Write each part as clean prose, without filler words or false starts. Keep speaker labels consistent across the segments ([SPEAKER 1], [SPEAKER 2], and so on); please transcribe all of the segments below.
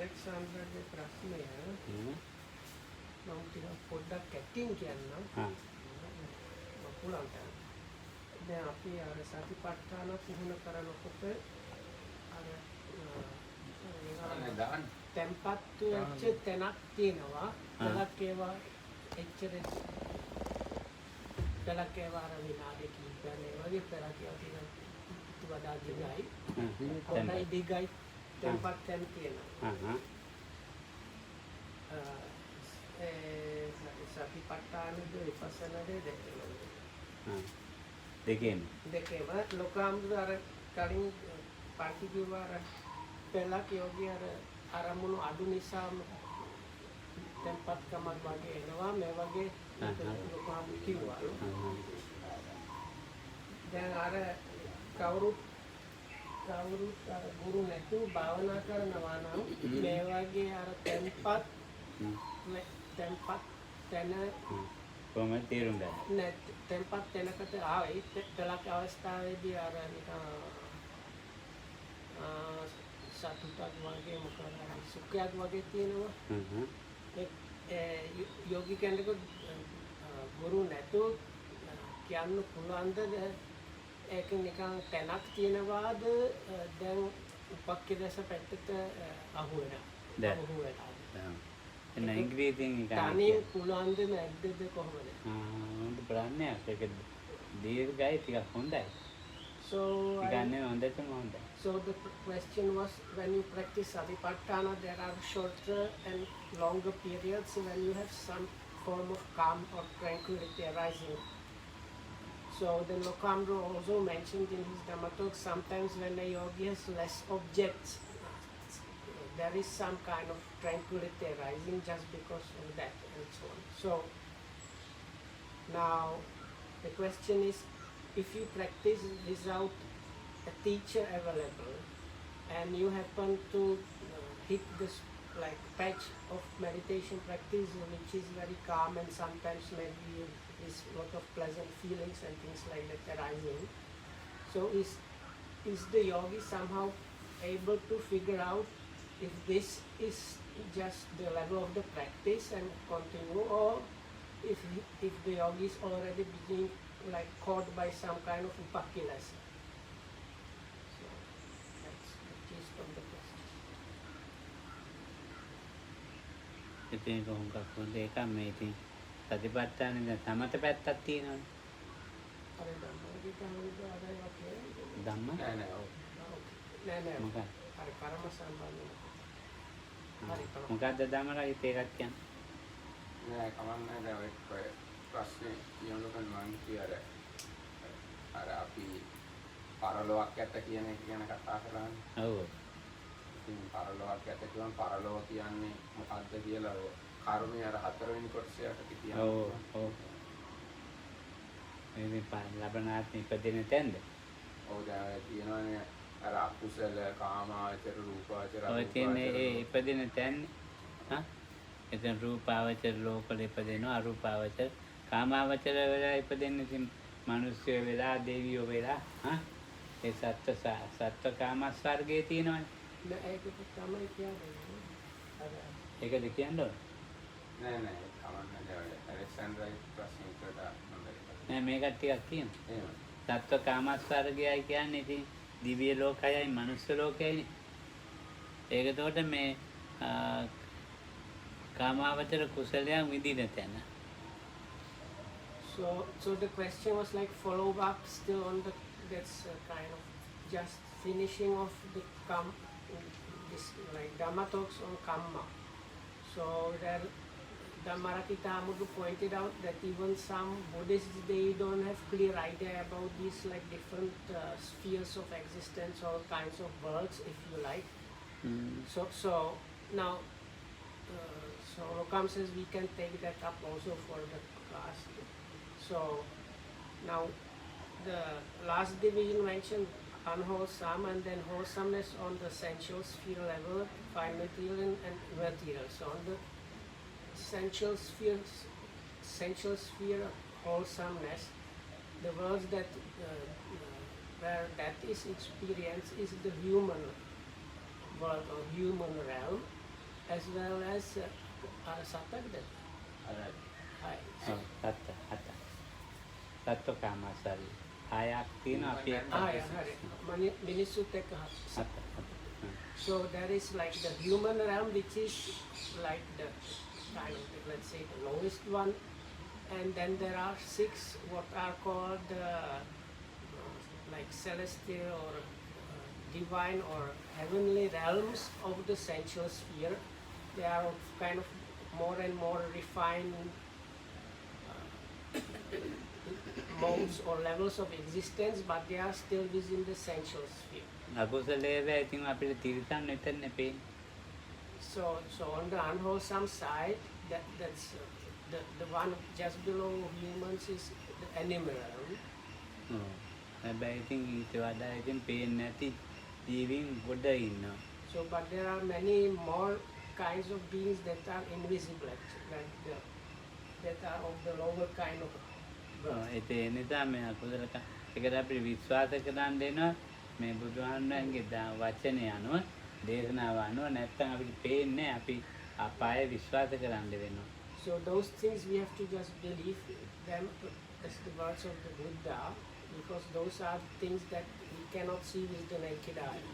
[SPEAKER 1] Alexanderගේ ප්‍රශ්නය මම ටිකක් පොඩ්ඩක් කැටින් කියන්නම්. පුළුවන්ද? දැන් අපි අර සතිපට්ඨාන පුහුණු කරනකොට අර tempat වෙච්ච තැනක් තියෙනවා. කලක් ඒවා එච්චර කලක් ඒවා අර විනාඩි කිහිපයක් වගේ පෙරක් ඒවා තියෙන වඩා දිගයි. කොහොමයි දිගයි tempat තැන් තියෙනවා. සතිපට්ඨානද විපස්සනාද
[SPEAKER 2] දෙකේම
[SPEAKER 1] ලෝකාම්බුද අර කලින් පාටි කිව්වා අර පෙළක් යෝගී අර අරමුණු අඩු නිසාම tempatකමක් වගේ එනවා මේ වගේ ලෝකාම්බු කිව්වා. දැන් අර කවුරුත් අර ගුරු නැතුව භාවනා කරනවා නම් මේ වගේ අර tempat තැන
[SPEAKER 2] කොහොමද තේරුම් ගන්න?
[SPEAKER 1] නෑ tempat තැනකට ආවේ පෙළක් අවස්ථාවේදී අර නිකන් සතුටක් වගේ මොකද සුඛයක් වගේ තියෙනවා. යෝගිකයන්ට ගුරු නැතුව කියන්න පුළුවන්ද ඒක නිකන් තැනක් තියෙනවාද දැන් උපක්ඛිලස පැත්තට අහු වෙනවා.
[SPEAKER 2] එන්න ඉංග්‍රීසියෙන්
[SPEAKER 1] තනිය පුළුවන්ද නැද්ද කොහොමද?
[SPEAKER 2] හොඳ ප්‍රශ්නයක්. ඒක දීර්ඝයි ටිකක් හොඳයි.
[SPEAKER 1] So the question was, when you practice Satipatthana, there are shorter and longer periods when you have some form of calm or tranquility arising. So the Lokamro also mentioned in his Dhamma talk, sometimes when a yogi has less objects, there is some kind of tranquility arising just because of that and so on. So now the question is, if you practice without a teacher available and you happen to hit this like patch of meditation practice which is very calm and sometimes maybe is lot of pleasant feelings and things like that arising, so is the yogi somehow able to figure out if this is just the level of the practice and continue, or if the yogi is already being like caught by some kind of upakilasa. So that's the gist of the question.
[SPEAKER 2] ඉතින් කොහොමද ඒක මේ ඉතින් සතිපට්ඨානේ දැන් සමත පැත්තක් තියෙනවනේ.
[SPEAKER 1] අර ධම්මගේ කවුරුද ආදායයක් කියන්නේ?
[SPEAKER 2] ධම්ම?
[SPEAKER 1] නෑ. මොකක්ද? අර කර්ම සම්බන්ධව.
[SPEAKER 2] මොකක්ද ධම්මරාගිත ඒකත් කියන්නේ?
[SPEAKER 3] නෑ කමන්නේ දැන් ඔය ප්‍රශ්නේ කියනකොට මම කිය අර අපි පරලෝකයක් ඇත්ත කියන එක ගැන කතා කරන්නේ.
[SPEAKER 2] ඔව්.
[SPEAKER 3] ඉතින් පරලෝකයක් ඇත්ත කියවම පරලෝක කියන්නේ මොකක්ද කියලා ඔය කර්මයේ අර හතරවෙනි කොටසට කියනවා.
[SPEAKER 2] ඔව්. මේ ලබනාත්ම ඉපදෙන තැනද?
[SPEAKER 3] ඔව් දැන් කියනවානේ අර අකුසල කාමාවචර රූපාවචර
[SPEAKER 2] ඔය තියෙන්නේ ඒ ඉපදෙන තැන්නේ. එතන රූපාවචර ලෝකවල ඉපදෙනවා, අරූපාවචර කාමාවචර වෙලා ඉපදෙන්නේ ඉතින් මිනිස්සු වෙලා දෙවියෝ වෙලා ඒ සත්ත්ව කාමස්වර්ගයේ තියෙනවනේ.
[SPEAKER 1] ඒක තමයි කියන්නේ.
[SPEAKER 2] ඒකද කියන්නේ?
[SPEAKER 3] නෑ කමන්නේ දැන් ඇලෙක්සැන්ඩර්යි ප්‍රශ්නේ කරලා
[SPEAKER 2] නෑ මේකත් ටිකක් කියන්න. සත්ත්ව කාමස්වර්ගයයි කියන්නේ ඉතින් දිව්‍ය ලෝකයයි මනුෂ්‍ය ලෝකයයි. ඒක එතකොට මේ කාමාවචර කුසලයන් විඳින තැන.
[SPEAKER 1] So the question was like follow up still on the that's kind of just finishing off the this like Dhamma talks on Kamma. So there Dhammarakitamudu pointed out that even some Buddhists, they don't have clear idea about these like different spheres of existence, all kinds of worlds, if you like. So now so Lokam says we can take that up also for the class. So now the last division mentioned unwholesome and then wholesomeness on the sensual sphere level, fine material and material. So on the sensual sphere wholesomeness, the worlds that where that is experienced is the human world or human realm, as well as Satagda. Hi.
[SPEAKER 2] සත්ව කාමසාරි. හයක් තියෙන අපි
[SPEAKER 1] මිනිස්සුත් එක්ක හත. So there is like the human realm, which is like the kind of, let's say, the lowest one, and then there are 6 what are called like celestial or divine or heavenly realms of the sensual sphere. They are of kind of more and more refined modes or levels of existence, but they are still within the sensual sphere.
[SPEAKER 2] අකුසලයේ ඉතින් අපිට තිරසන් මෙතන පේන්නේ.
[SPEAKER 1] So on the unwholesome side, that's the one just below humans is the animal realm.
[SPEAKER 2] හැබැයි ඉතින් ඊට වඩා ඉතින් පේන්නේ නැති ජීවීන් ගොඩ ඉන්නවා.
[SPEAKER 1] So but there are many more kinds of beings that are invisible, actually, like that are of the lower kind of
[SPEAKER 2] ඒ නිසා මේ අකුසල ඒකට අපි විශ්වාස කරන්න දෙනවා මේ බුදුහාමුදුරන්ගේ වචනේ අනුව දේශනාව අනුව නැත්නම් අපිට පේන්නේ අපි අපාය විශ්වාස කරන්න වෙනවා.
[SPEAKER 1] So those things we have to just believe them as the words of the Buddha, because those are things that we cannot see with the naked eye.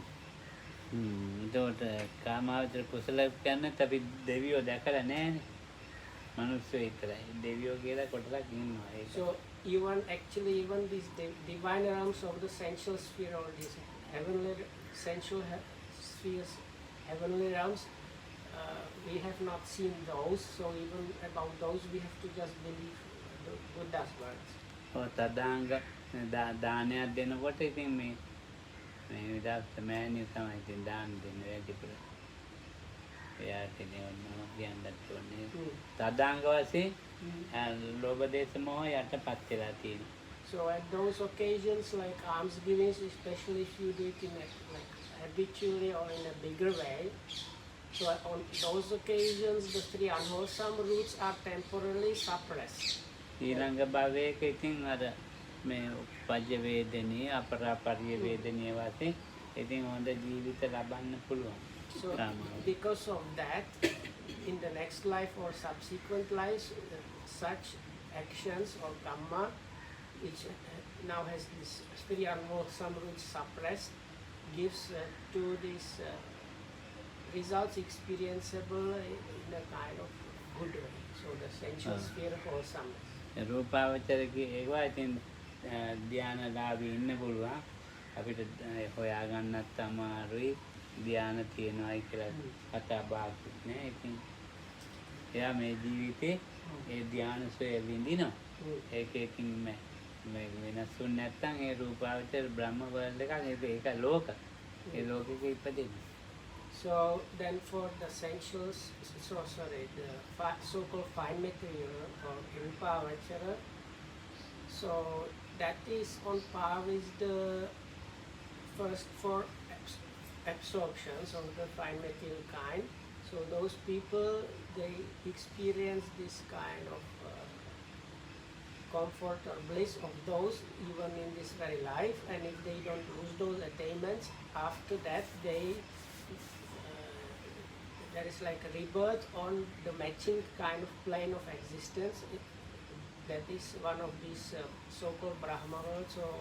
[SPEAKER 2] ඒකට කාමාවචර කුසල කියන්නේ අපි දෙවියෝ දැකලා නැහැනේ. මනුස්සයෝ විතරයි. දෙවියෝ කියලා කොටසක් ඉන්නවා ඒක.
[SPEAKER 1] So even these divine realms of the sensual sphere or these heavenly sensual spheres, heavenly realms, we have not seen those. So even about those we have to just believe the Buddha's words.
[SPEAKER 2] තදාංග දානයක් දෙනකොට ඉතින් මේ විදාස්ත මෑණියෝ තමයි ඉතින් දාන දෙන්නේ වැඩිපුර. එයාට නෙවෙයි කියන්නත් ඕනේ. තදාංග වශයෙන් ලෝභ දේශ මොහ යටපත් වෙලා තියෙනවා.
[SPEAKER 1] So at those occasions, like alms givings, especially if you do it in like habitually or in a bigger way, so on those occasions the 3 unwholesome roots are temporarily suppressed.
[SPEAKER 2] ඊළඟ භවයක ඉතින් අර මේ උපජ්ජ වේදනී අපරාපරිය වේදනී වශයෙන් ඉතින් හොඳ ජීවිත ලබන්න පුළුවන්.
[SPEAKER 1] So because of that, in the next life or subsequent lives, such actions or kamma, which now has this 3 unwholesome roots suppressed, gives to these results experienceable in a kind of good way. So the sensual sphere wholesomeness.
[SPEAKER 2] රූපාවචරකේ ඒවා ඉතින් ධානලාභී ඉන්න පුළුවන්. අපිට හොයා ගන්නත් අමාරුයි. ධාන තියනවායි කියලා කතා බහකුත් නෑ. ඉතින් එයා මේ ජීවිතේ ඒ ධාන සොය විඳිනවා. ඒකකින් මේ වෙනසුන් නැත්තම් ඒ රූපාවචර බ්‍රහ්ම වර්ල්ඩ් එකක් ඒක ලෝක. ඒ ලෝකෙක ඉපදෙන්නේ.
[SPEAKER 1] So then for the sensuals, the so-called fine material or rupavachara, so that is on par with the first 4 absorptions of the fine material kind. So those people, they experience this kind of comfort or bliss of those even in this very life, and if they don't lose those attainments, after that there is like a rebirth on the matching kind of plane of existence. That is one of these so-called Brahma worlds or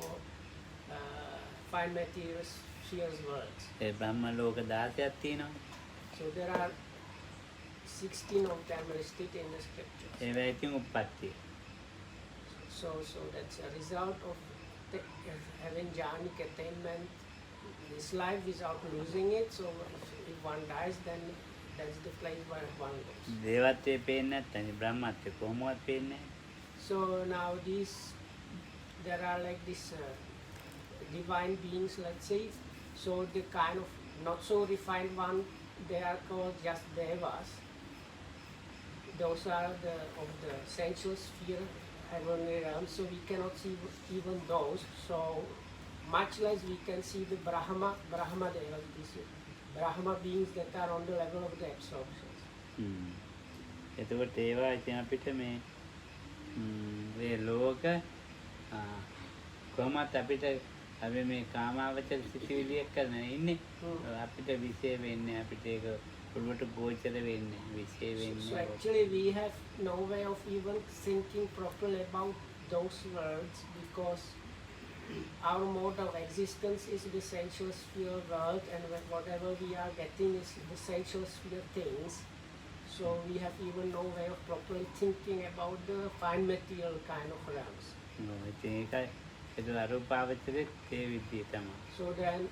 [SPEAKER 1] fine material spheres worlds.
[SPEAKER 2] ඒ බ්‍රහ්ම ලෝක 16ක් තියෙනවා.
[SPEAKER 1] So there are 16 of them listed in the scriptures.
[SPEAKER 2] ඒවා ඉතින් උප්පත්තිය.
[SPEAKER 1] So that's a result of having jhanic attainment this life without losing it. So if one dies, then that's the place where one goes.
[SPEAKER 2] දේවත්වයේ පේන්නේ නැත්නම් බ්‍රහ්මත්වයේ කොහොමවත් පේන්නේ නැහැ.
[SPEAKER 1] So now there are like these divine beings, let's say. So the kind of not so refined one, they are called just devas. Those are of the sensual sphere, heavenly realm. So we cannot see even those. So much less we can see the Brahma devas, these Brahma beings that are on the level of the absorptions.
[SPEAKER 2] එතකොට ඒවා ඉතින් අපිට මේ මේ ලෝක කොහොමත් අපිට අපි මේ කාමාවචර සිතිවිලි එක්ක ඉන්නේ අපිට විශේෂ වෙන්නේ අපිට ඒක ඔළුවට ගෝචර වෙන්නේ විශේෂ
[SPEAKER 1] So
[SPEAKER 2] වෙන්නේ
[SPEAKER 1] actually we have no way of even thinking properly about those words because our mode of existence is the sensual sphere world, and whatever we are getting is the sensual sphere things. So we have even no way of properly thinking about the fine material kind of realms.
[SPEAKER 2] ඉතින් ඒකයි ඒක අරූපාවචරෙත් ඒ විදිය තමයි.
[SPEAKER 1] So then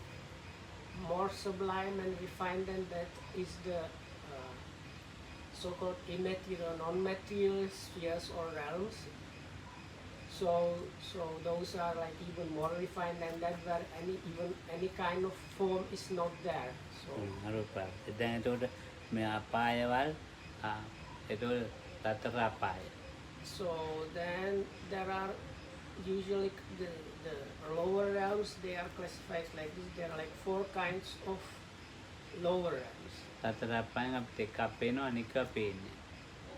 [SPEAKER 1] more sublime and refined than that is the so-called immaterial, non-material spheres or realms. So those are like even more refined than that, where any kind of form is not there. So
[SPEAKER 2] අරූපාවචර. දැන් එතකොට මේ අපායවල් එතකොට සතර අපාය.
[SPEAKER 1] so then there are usually the lower realms, they are classified like this. There are like 4 kinds of lower realms.
[SPEAKER 2] සතර අපායන් අපිට එකක් පේනවා අනික පේන්නේ.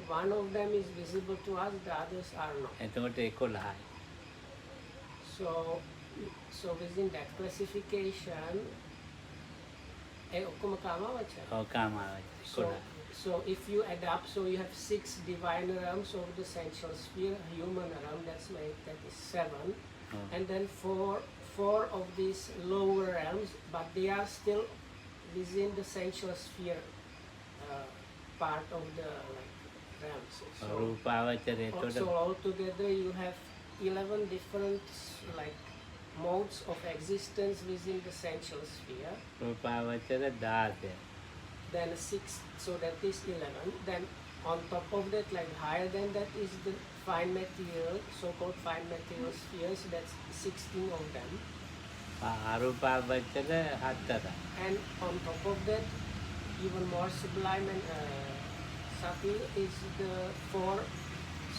[SPEAKER 1] One of them is visible to us, the others are not.
[SPEAKER 2] එතකොට 11යි.
[SPEAKER 1] So within that classification, ඔක්කොම කාමවචර.
[SPEAKER 2] ඔව් කාමාවචර 11.
[SPEAKER 1] So if you add up, so you have 6 divine realms of the sensual sphere, human realm, that is 7, and then four of these lower realms, but they are still within the sensual sphere part of the realms.
[SPEAKER 2] රූපාවචර එතකොට
[SPEAKER 1] So altogether you have 11 different like modes of existence within the sensual sphere.
[SPEAKER 2] රූපාවචර 16.
[SPEAKER 1] Then 6, so that is 11. Then on top of that, like higher than that, is the fine material, so-called fine material spheres. That's 16 of them.
[SPEAKER 2] අරූපාවචර 7.
[SPEAKER 1] And on top of that, even more sublime and subtle is the 4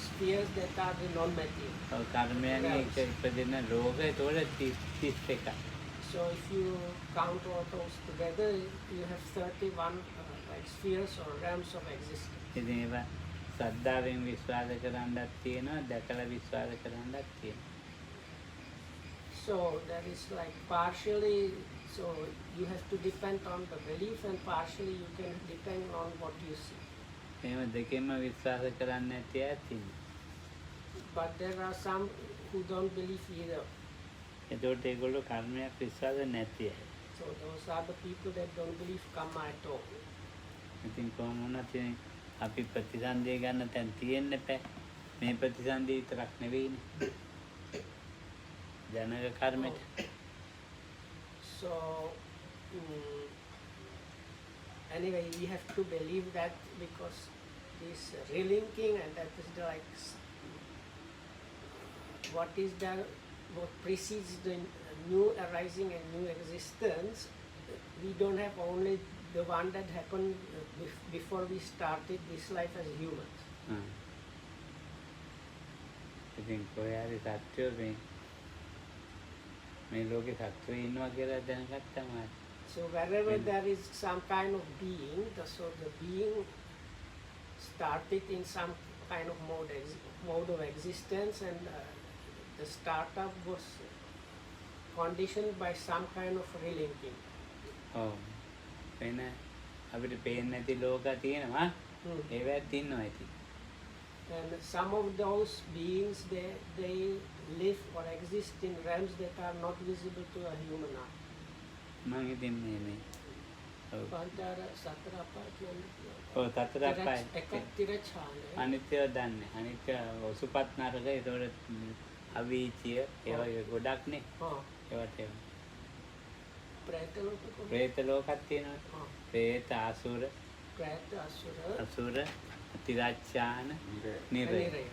[SPEAKER 1] spheres that are the non-material.
[SPEAKER 2] කර්මයන් එක ඉපදෙන ලෝක එතකොට 31යි.
[SPEAKER 1] So if you count all those together, you have 31 like spheres or realms of existence.
[SPEAKER 2] ඉතින් ඒවා සද්ධාවෙන් විශ්වාස කරන්නත් තියෙනවා දැකලා විශ්වාස කරන්නත් තියෙනවා.
[SPEAKER 1] So that is like partially, so you have to depend on the belief, and partially you can depend on what you see.
[SPEAKER 2] එහෙම දෙකෙන්ම විශ්වාස කරන්න නැති අය තියෙනවා.
[SPEAKER 1] But there are some who don't believe either.
[SPEAKER 2] එතකොට ඒගොල්ලෝ කර්මයක් විශ්වාස නැති අය.
[SPEAKER 1] So those are the people that don't believe Kamma at all.
[SPEAKER 2] ඉතින් කොහොම වුණත් අපි ප්‍රතිසන්දිය ගන්න තැන් තියෙන්න එපා. මේ ප්‍රතිසන්දිය විතරක් නෙවෙයිනේ. ජනක කර්මෙට.
[SPEAKER 1] So anyway, we have to believe that because this relinking, and that is the like what is there, what precedes the new arising and new existence. We don't have only the one that happened before we started this life as humans.
[SPEAKER 2] ඉතින් කොහේ සත්‍යෝ මේ ලෝකේ සත්‍යෝ ඉන්නවා කියලා දැනගත්තම
[SPEAKER 1] So wherever there is some kind of being, so the being started in some kind of mode of existence, and the startup was conditioned by some kind of relinking.
[SPEAKER 2] ඔව් වෙන අපිට පේන්නේ නැති ලෝක තියෙනවා. ඒවත් ඉන්නවා ඉතින්.
[SPEAKER 1] And some of those beings, they live or exist in realms that are not visible to a human eye.
[SPEAKER 2] මම ඉතින් මේ
[SPEAKER 1] පංචාර සතර අපාය කියන්නේ.
[SPEAKER 2] ඔව් සතර අපාය.
[SPEAKER 1] එකක් තිරචාන.
[SPEAKER 2] අනිත්‍යව දන්නේ. අනිත්‍ය ඔසුපත් නරක ඒතකොට අවීචිය ඒ වගේ ගොඩක්නේ. ඒවට ඒවා. ප්‍රේත ලෝකත් තියෙනවා. ප්‍රේත අසුර.
[SPEAKER 1] ප්‍රේත අසුර.
[SPEAKER 2] අසුර තිරච්ඡාන නිරය.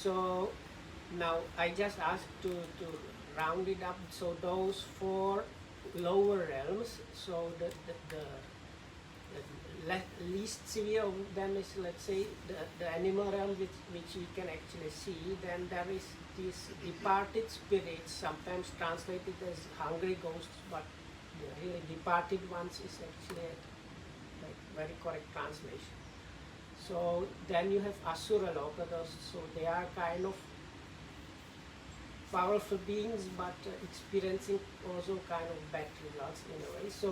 [SPEAKER 1] So now I just asked to round it up. So those 4 lower realms. So the least severe of them is, let's say, the animal realm, which we can actually see. Then there is these departed spirits, sometimes translated as hungry ghosts, but the really departed ones is actually like very correct translation. So then you have asura loka, so they are kind of powerful beings, but experiencing also kind of bad results in a way. So,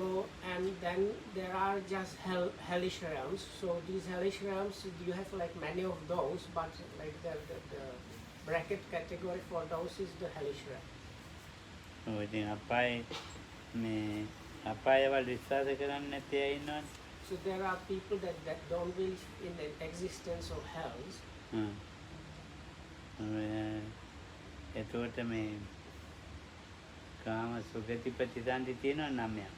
[SPEAKER 1] and then there are just hellish realms. So these hellish realms, you have like many of those, but like the bracket category for those is the hellish realm.
[SPEAKER 2] ඉතින් අපායේ මේ අපායවල විශ්වාස කරන්නේ නැති අය ඉන්නවනේ.
[SPEAKER 1] So there are people that don't believe in the existence of hells.
[SPEAKER 2] එතකොට මේ කාම සුගති ප්‍රතිසන්දි තියෙනවා 9ක්.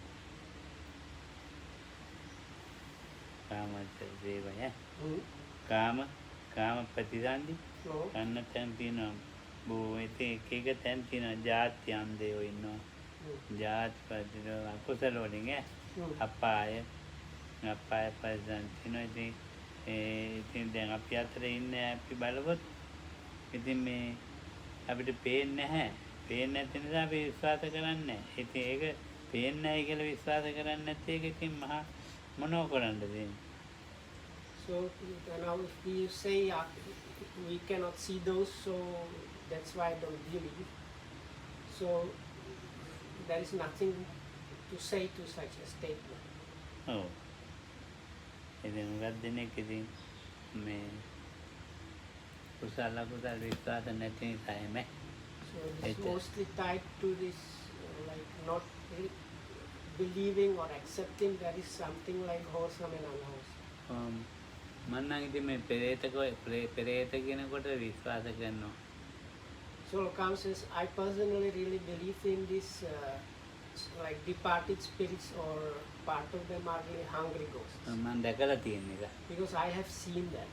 [SPEAKER 2] කාම කාම ප්‍රතිසන්දි කන්න තැන් තියෙනවා. එක තැන් තියෙනවා. ජාති අන්දයෝ ඉන්නවා. ජාති ප්‍රතිසන්දි අකුසල වලින් අපාය ප්‍රතිසන්දි තියෙනවා. ඉතින් දැන් අපි අතර ඉන්නේ අපි බලවත් ඉතින් මේ අපිට පේන්නේ නැහැ. පේන්නේ නැති නිසා අපි විශ්වාස කරන්නේ නැහැ. ඉතින් ඒක පේන්නේ නැහැ කියලා විශ්වාස කරන්නේ නැති එක ඉතින් මහා මොනව කරන්නද දෙන්නේ?
[SPEAKER 1] So now if we say we cannot see those, so that's why I don't believe. So there is nothing to say to such a statement.
[SPEAKER 2] Oh. ඉතින් මොකක්ද දෙනෙක් ඉතින් මේ කුසල කුසල විශ්වාස නැති නිසා එමේ.
[SPEAKER 1] So it's mostly tied to this like not believing or accepting there is something like wholesome and unwholesome.
[SPEAKER 2] මම නම් ඉතින් මේ පෙරේත කියනකොට විශ්වාස කරනවා.
[SPEAKER 1] So Kamma says, I personally really believe in this like departed spirits, or part of them are really hungry ghosts.
[SPEAKER 2] මම දැකලා තියෙන එක.
[SPEAKER 1] Because I have seen that.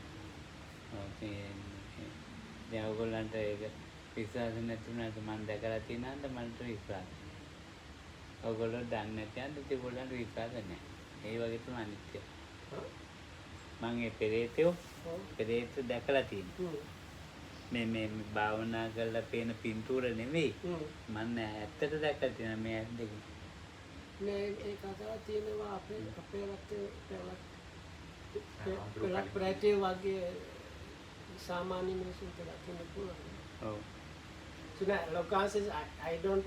[SPEAKER 2] දැන් ඔයගොල්ලන්ට ඒක විශ්වාස නැතුණාට මම දැකලා තියෙනවද මන්ට විශ්වාසයි. ඔයගොල්ලෝ දන්නේ නැති අන්ද ඒගොල්ලන්ට විශ්වාස නැහැ. ඒ වගේ තමයි අනිත්‍ය. මම ඒ පෙරේත දැකලා තියෙනවා. මේ භාවනා කරලා පේන පින්තූර නෙවෙයි. මම ඇත්තට දැකලා තියෙනවා මේ ඇස් දෙකෙන්.
[SPEAKER 1] නේ ඒ කතාව තියෙනවා අපේ රටේ පෙරත් ප්‍රේතය වගේ සාමාන්‍ය මිනිසුන්ට දකින්න පුළුවන්.
[SPEAKER 2] ඔව්.
[SPEAKER 1] So now Kamma says, I don't,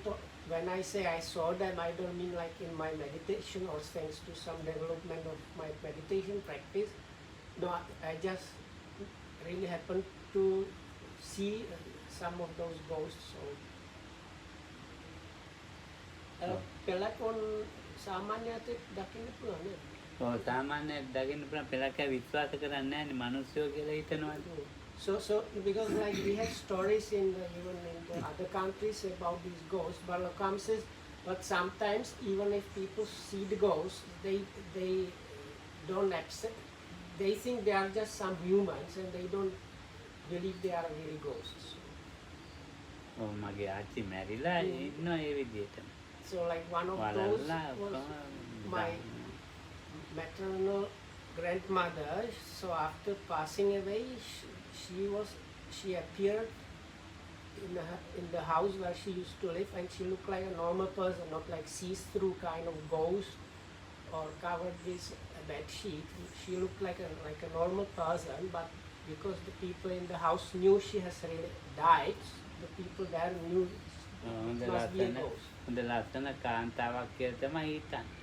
[SPEAKER 1] when I say I saw them, I don't mean like in my meditation or thanks to some development of my meditation practice. No, I just really happened to see some of those ghosts. So pelakon සාමාන්‍යයට දකින්න පුළුවන් නේද?
[SPEAKER 2] ඔව් සාමාන්‍යයෙන් දකින්න පුළුවන්. පෙලක්කා විශ්වාස කරන්නේ නැහැ නේ මිනිස්සුયો කියලා හිතනවා.
[SPEAKER 1] So because like we have stories in even in the other countries about these ghosts, but Kamma says, but sometimes even if people see the ghosts, they don't accept. They think they are just some humans and they don't believe they are really ghosts.
[SPEAKER 2] ඔව් මගේ ආච්චි මැරිලා ඉන්නවා ඒ විදිහට.
[SPEAKER 1] So like one of those was my maternal grandmother. So after passing away, she appeared in the house where she used to live, and she looked like a normal person, not like see-through kind of ghost or covered with a bed sheet. She looked like a normal person, but because the people in the house knew she has really died, the people there knew it must be a ghost.
[SPEAKER 2] හොඳ ලස්සන කාන්තාවක් කියලා තමයි හිතන්නේ.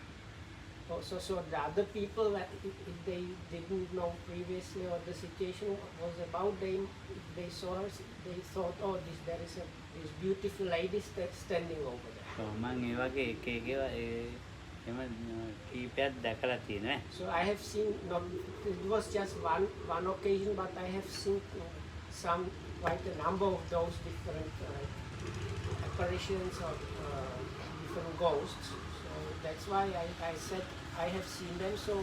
[SPEAKER 1] So the other people, if they didn't know previously what the situation was about, they saw her, they thought, oh, there is this beautiful lady standing over there.
[SPEAKER 2] මම ඒ වගේ එක එම කීපයක් දැකලා තියෙනවා.
[SPEAKER 1] So I have seen, not, it was just one occasion, but I have seen quite a number of those different apparitions of different ghosts. So that's why I said I have seen them. So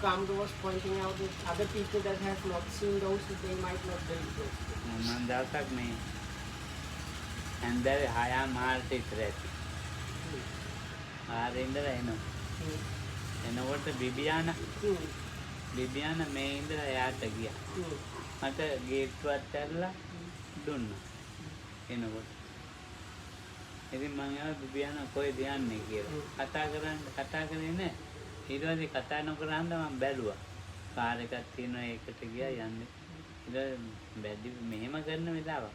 [SPEAKER 1] Kamma was pointing out that other people that have not seen those, they might not believe those.
[SPEAKER 2] මම දවසක් මේ ඇන්දරේ 6 මාර්ට විතර ඇති. ආරේ ඉඳලා එනකොට බිබියාන මේ ඉඳලා එයාට ගියා. මට ගේට්ටුවත් ඇරලා දුන්නා එනකොට. ඉතින් මම ආව බිබියාන කොහෙද යන්නේ කියලා. කතා කරේ නැහැ. ඊට පස්සේ කතා නොකරන මම බැලුවා. කාර් එකක් තියෙනවා ඒකට ගියා යන්නේ. ඊට බැද්දි මෙහෙම කරන වෙලාව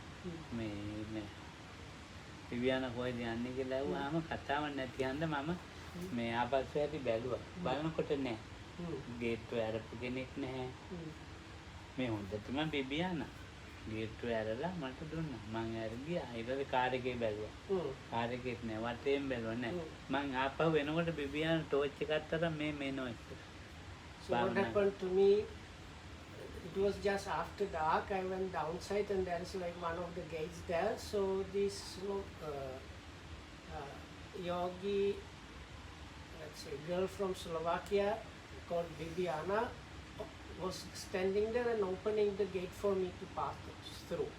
[SPEAKER 2] මේ දිව්‍යාන කොහෙද යන්නේ කියලා ඇහුවාම කතාවක් නැති හන්ද මම මේ ආපස්සට ඇටි බැලුවා. බලනකොට නෑ. ගේට්ටුව ඇරපු කෙනෙක් නැහැ. මේ හොඳටම බිබියාන ගේට්ටුව ඇරලා මට දුන්නා. මං ඇර ගියා. ඊට පස්සේ කාර් එකේ බැලුවා. කාර් එකෙත් නෑ. වටේම බැලුවා නෑ. මං ආපහු එනකොට බිබියාන ටෝච් එකක් අතර මේ nose.
[SPEAKER 1] So what happened to me, it was just after dark. I went downside and there is like one of the gates there. So this yogi, let's say girl from Slovakia called Bibiana was standing there and opening the gate for me to pass through.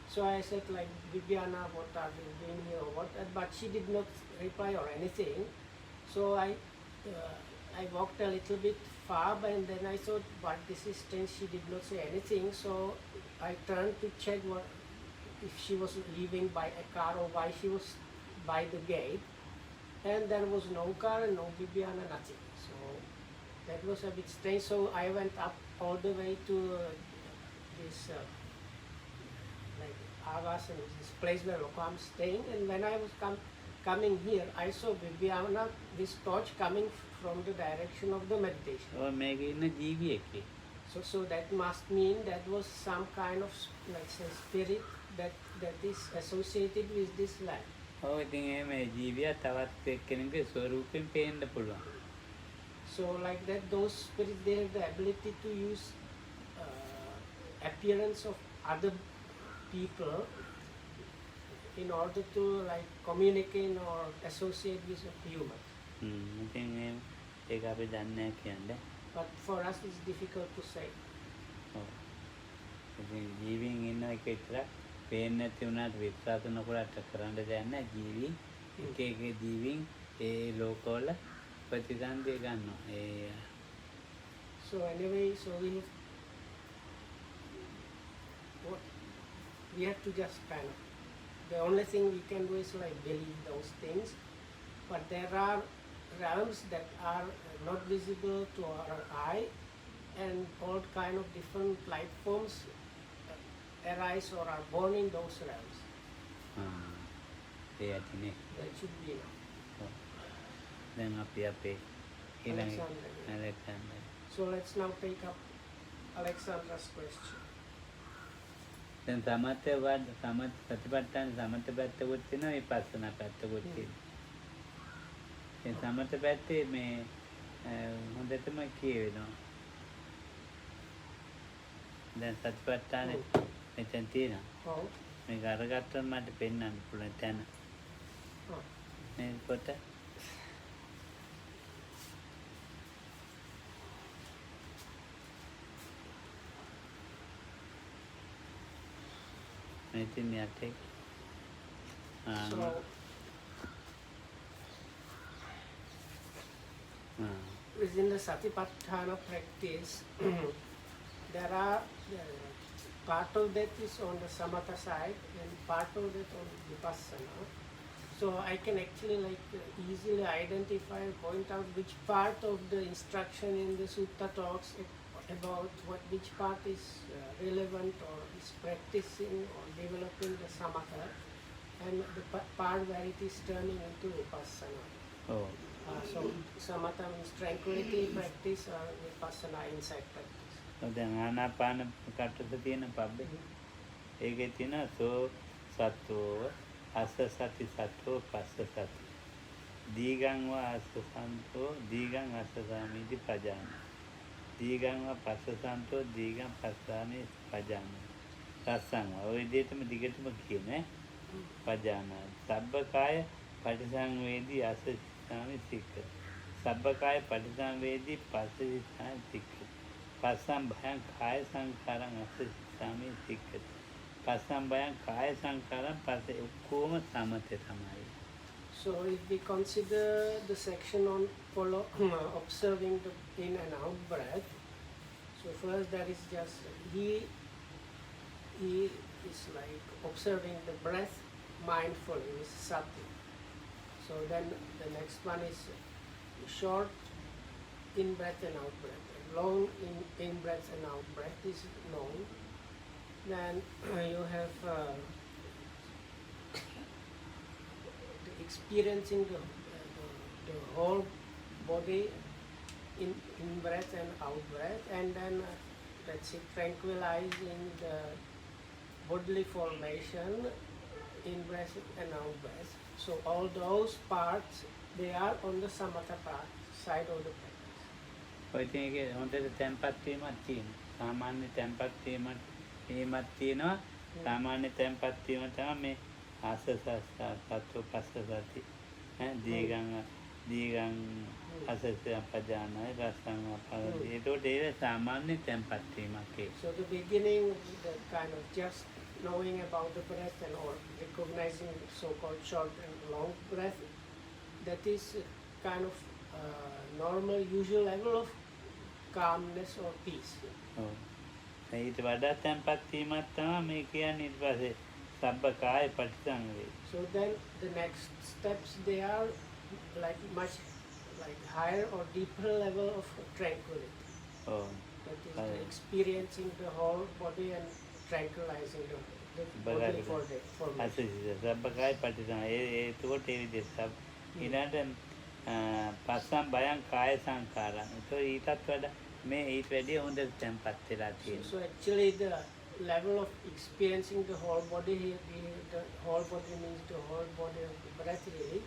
[SPEAKER 1] So I said like, Bibiana, what are you doing here or what? But she did not reply or anything. So I walked a little bit far, and then I thought, but this is strange, she did not say anything. So I turned to check if she was leaving by a car or why she was by the gate. And there was no car and no Bibiana, nothing. So that was a bit strange. So I went up all the way to this like Agas, and this place where Lokam is staying. And when I was coming here, I saw Bibiana, this torch coming from the direction of the meditation.
[SPEAKER 2] ඔය මේකේ ඉන්න ජීවියෙක්.
[SPEAKER 1] So that must mean that was some kind of like say spirit that is associated with this land.
[SPEAKER 2] ඔව් ඉතින් මේ ජීවියා තවත් එක්කෙනෙකුගේ ස්වරූපයෙන් පේන්න පුළුවන්.
[SPEAKER 1] So like that, those spirits, they have the ability to use appearance of other people in order to like communicate or associate with a human.
[SPEAKER 2] ඉතින් ඒක අපි දන්නේ නැහැ කියන්නේ.
[SPEAKER 1] But for us it's difficult to say.
[SPEAKER 2] ඔව්. ඉතින් ජීවීන් ඉන්න එක විතරක් පේන්නේ නැති වුණාට විශ්වාස නොකරට කරන්න දෙයක් නැහැ. ජීවී එක එක ජීවීන් ඒ ලෝකවල ප්‍රතිසන්දිය ගන්නවා.
[SPEAKER 1] So anyway, so we have to just kind of, the only thing we can do is like believe those things. But there are realms that are not visible to our eye, and all kind of different life forms arise or are born in those realms.
[SPEAKER 2] ඒ ඇතිනේ.
[SPEAKER 1] That should be enough.
[SPEAKER 2] දැන් අපි අපේ ඊළඟ Alexander.
[SPEAKER 1] So let's now take up Alexandra's question.
[SPEAKER 2] දැන් සමථ සතිපට්ඨාන සමථ පැත්තකුත් තියෙනවා විපස්සනා පැත්තකුත් තියෙනවා. ඒ සමථ පැත්තේ මේ හොඳටම කියවෙනවා. දැන් සතිපට්ඨානේ මෙතන තියෙනවා.
[SPEAKER 1] Oh.
[SPEAKER 2] මේක අරගත්තම මට පෙන්වන්න පුළුවන් තැන.
[SPEAKER 1] Oh.
[SPEAKER 2] මේ කොට මෙතන යටේ
[SPEAKER 1] So within the Satipatthana practice, there are part of that is on the Samatha side and part of that on Vipassana. So I can actually like easily identify and point out which part of the instruction in the sutta talks about which part is relevant or is practicing or developing the Samatha, and the part where it is turning into Vipassana.
[SPEAKER 2] ඔව්.
[SPEAKER 1] So Samatha means tranquility practice or Vipassana insight practice.
[SPEAKER 2] දැන් ආනාපාන කටට තියෙන පබ්බේ ඒකේ තියෙන සෝ සත්වෝ අස්ස සති සත්වෝ පස්ස සති දීගං වා අස්ස සන්තෝ දීගං අස්ස සාමීති පජාන දීගං වා පස්ස සන්තෝ දීගං පස්සාමි පජාන රස්සං ඔය විදිහටම දිගටම කියන්නේ පජාන සබ්බකාය පටිසංවේදී අස්ස සාමි සික්ක සබ්බකාය පටිසංවේදී පස්ස සාමි සික්ක පස්සම් භයං කාය සංඛාරං අස්සසාමි සික්කති පස්සම් භයං කාය සංඛාරං පස්සේ ඔක්කොම සමතේ තමයි.
[SPEAKER 1] So if we consider the section on observing the in and out breath, so first there is just he is like observing the breath mindfully with sati. So then the next one is short in breath and out breath. Long in breath and out breath is long. Then you have experiencing the whole body in breath and out breath, and then let's say tranquilizing the bodily formation in breath and out breath. So all those parts, they are on the samatha part side of the practice.
[SPEAKER 2] ඔය ඉතින් ඒකේ හොඳට තැම්පත් වීමක් තියෙනවා. සාමාන්‍ය තැම්පත් වීමක් තියෙනවා. සාමාන්‍ය තැම්පත් වීම තමයි මේ ආසසස්සත්තු පස්සසති. දීගං අසසපජානයි රසං අපරදී. ඒකට ඒ සාමාන්‍ය තැම්පත් වීමක් ඒ.
[SPEAKER 1] So the beginning, the kind of just knowing about the breath and or recognizing so-called short and long breath, that is kind of normal, usual level of calmness or peace.
[SPEAKER 2] ඔව්. ඊට වඩා තැම්පත් වීමක් තමයි මේ කියන්නේ ඊට පස්සේ සබ්බකාය පටිසංවේ.
[SPEAKER 1] So then the next steps, they are like much like higher or deeper level of tranquility.
[SPEAKER 2] ඔව්.
[SPEAKER 1] That is the experiencing the whole body and tranquilizing the body for the formation.
[SPEAKER 2] සබ්බකාය පටිසංවේ. ඒකට ඒ විදිහට ඊළඟට පස්සම් බයං කාය සංකාරං. ඒතකොට ඊටත් වඩා මේ ඊට වැඩිය හොඳට තැම්පත් වෙලා තියෙනවා.
[SPEAKER 1] So actually the level of experiencing the whole body here, the whole body means the whole body of the breath really.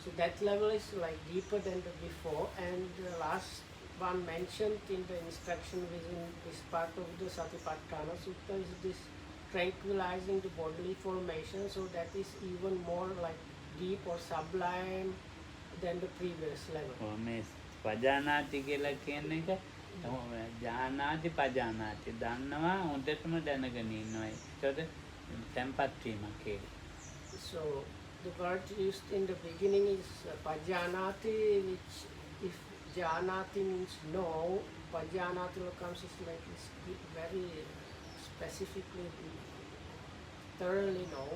[SPEAKER 1] So that level is like deeper than the before, and the last one mentioned in the instruction within this part of the Satipatthana Sutta is this tranquilizing the bodily formation, so that is even more like deep or sublime than the previous level.
[SPEAKER 2] මේ පජානාති කියලා කියන එක ජානාති පජානාති දන්නවා හොඳටම දැනගෙන ඉන්නවා. ඒකට තැම්පත් වීමක් ඒක.
[SPEAKER 1] So the word used in the beginning is pajanati, which if janati means know, pajanati comes is like is very specifically, thoroughly know.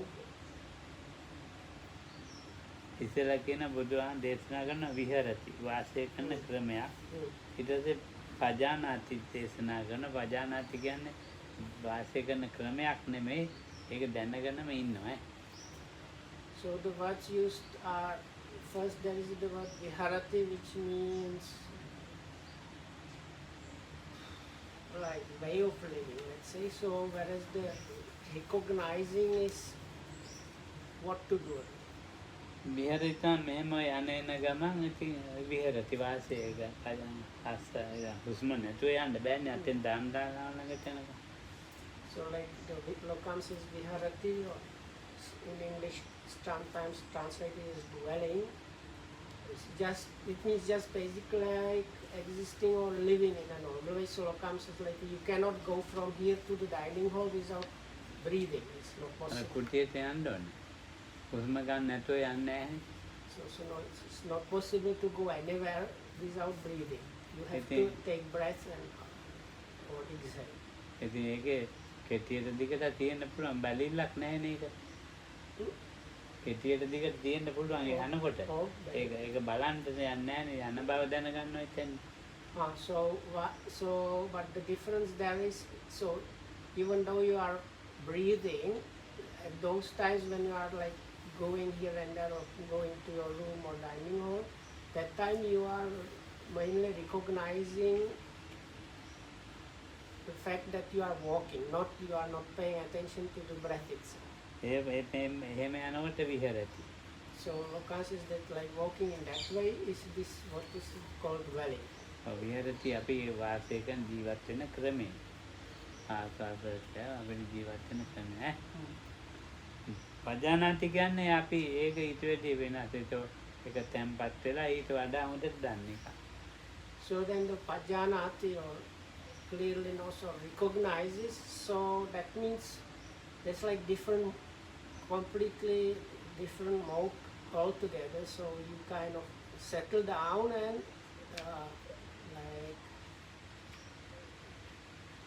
[SPEAKER 2] ඉස්සෙල්ලා කියන බුදුහාම දේශනා කරන විහෙරති වාසය කරන ක්‍රමයක්. ඊට පස්සේ පජානාති දේශනා කරන පජානාති කියන්නේ වාසය කරන ක්‍රමයක් නෙමෙයි, ඒක දැනගෙනම ඉන්නවා.
[SPEAKER 1] So the words used are, first there is the word viharati, which means like way of living, let's say. So whereas the recognizing is what to do.
[SPEAKER 2] විහෙරිත මෙහෙම යන එන ගමන් ඉතින් විහෙරති වාසය හුස්ම නැතුව යන්න බෑනේ අතෙන් දාන්න ළඟට යනකම්.
[SPEAKER 1] So like the lokams is viharati, or in English sometimes translated as dwelling. It's just, it means just basically like existing or living in a normal way. So lokams is like you cannot go from here to the dining hall without breathing. It's not possible.
[SPEAKER 2] කුටියට යන්න ඕනේ. හුස්ම ගන්න නැතුව යන්නේ නැහැ.
[SPEAKER 1] So no, it's not possible to go anywhere without breathing. You have to take breath and or exhale.
[SPEAKER 2] ඉතින් ඒකේ කෙටියට දිගට තියෙන්න පුළුවන් බැලිල්ලක් නැහැ නේද? කෙටියට දිගට තියෙන්න පුළුවන් ඒ යනකොට. ඒක බලන්න යන්නේ නැහැ නේ, යන බව දැනගන්නවා එතන.
[SPEAKER 1] So but the difference there is, so even though you are breathing at those times when you are like going here and there or going to your room or dining hall, that time you are mainly recognizing the fact that you are walking, not you are not paying attention to the breath itself.
[SPEAKER 2] එහෙම යනකොට විහෙරති.
[SPEAKER 1] So lokans is that like walking in that way is this what is called dwelling.
[SPEAKER 2] විහෙරති අපි වාසය කරන ජීවත් වෙන ක්‍රමය. ආකාශයට අපේ ජීවත් වෙන ක්‍රමය. පජානාති කියන්නේ අපි ඒක ඊට වැඩි වෙනස්. ඒක තැම්පත් වෙලා ඊට වඩා හොඳට දන්න එක.
[SPEAKER 1] So then the pajanati or clearly knows or recognizes, so that means there's like different, completely different mode altogether. So you kind of settle down and like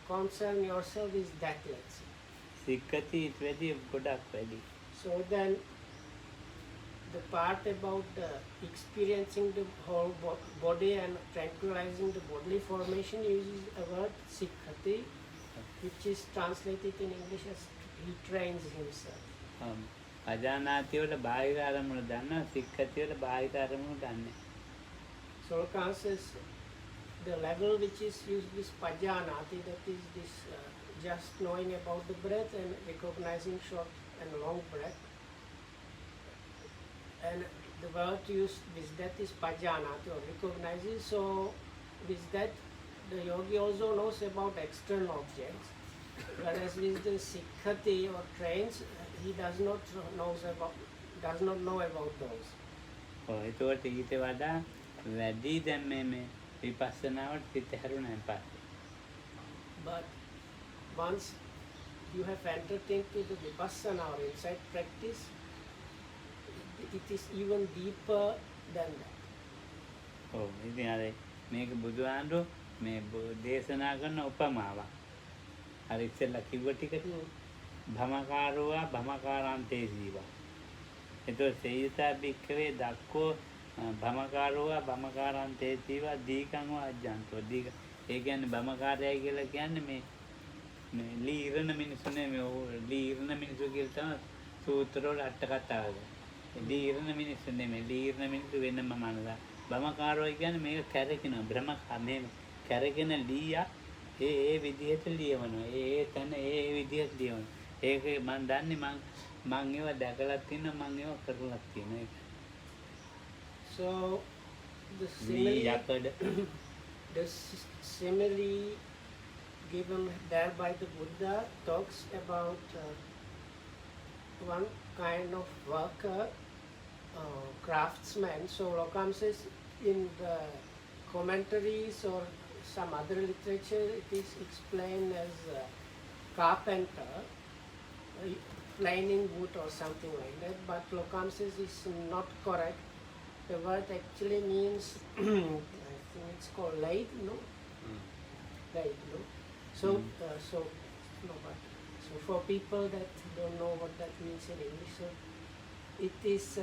[SPEAKER 1] concern yourself with that, let's say.
[SPEAKER 2] සික්කති ඊට වැඩි ගොඩක් වැඩි.
[SPEAKER 1] So then the part about the experiencing the whole body and tranquilizing the bodily formation uses a word sikhati, which is translated in English as he trains himself.
[SPEAKER 2] අජානාති වල බාහිර අරමුණු දන්නවා, සික්ඛති වල බාහිර අරමුණු දන්නේ.
[SPEAKER 1] So Lacan says the level which is used is pajanati, that is this just knowing about the breath and recognizing short and long breath. And the word used with that is pajanati, or recognizes. So with that the yogi also knows about external objects, whereas with the sikhati or trains he does not know about those.
[SPEAKER 2] ඒතකොට ඊට වඩා වැඩි දැන් මේ විපස්සනාවට සිත හැරුණාන් පස්සේ.
[SPEAKER 1] But once you have entered into the vipassana or insight practice, it is even deeper than that.
[SPEAKER 2] ඔව් ඉතින් අර මේක බුදුහාමුදුරු මේ දේශනා කරන උපමාවක්. අර ඉස්සෙල්ලා කිව්ව ටික භමකාරෝවා භමකාරාන්තේ ජීවා. එතකොට සේයතා බික්කවේ දක්කෝ භමකාරෝවා භමකාරාන්තේ ජීවා දීකං වාජ්ජන්තෝ. දීක ඒ කියන්නේ භමකාරයයි කියලා කියන්නේ මේ ලීරණ මිනිස්සු නෙමෙයි. ලීරණ මිනිස්සු කියලා තමයි සූත්‍රවල අට කතාවක. ලීරණ මිනිස්සු නෙමෙයි. ලීරණ මිනිස්සු වෙනම මනස. භමකාරෝ කියන්නේ මේක කැරකින බ්‍රහ්ම මේ කැරගෙන ලීයා ඒ විදිහට ලියවනවා. ඒ තැන ඒ විදිහට ලියවනවා. ඒක මම දන්නේ මං ඒවා දැකලා තියෙනවා, මං ඒවා කරලා තියෙනවා ඒක.
[SPEAKER 1] So the simile given there by the Buddha talks about one kind of worker, craftsman. So Lacan says in the commentaries or some other literature it is explained as carpenter, planing wood or something like that, but Lacan says it's not correct. The word actually means I think it's called lathe, no? Lathe, no? So for people that don't know what that means in English, so it is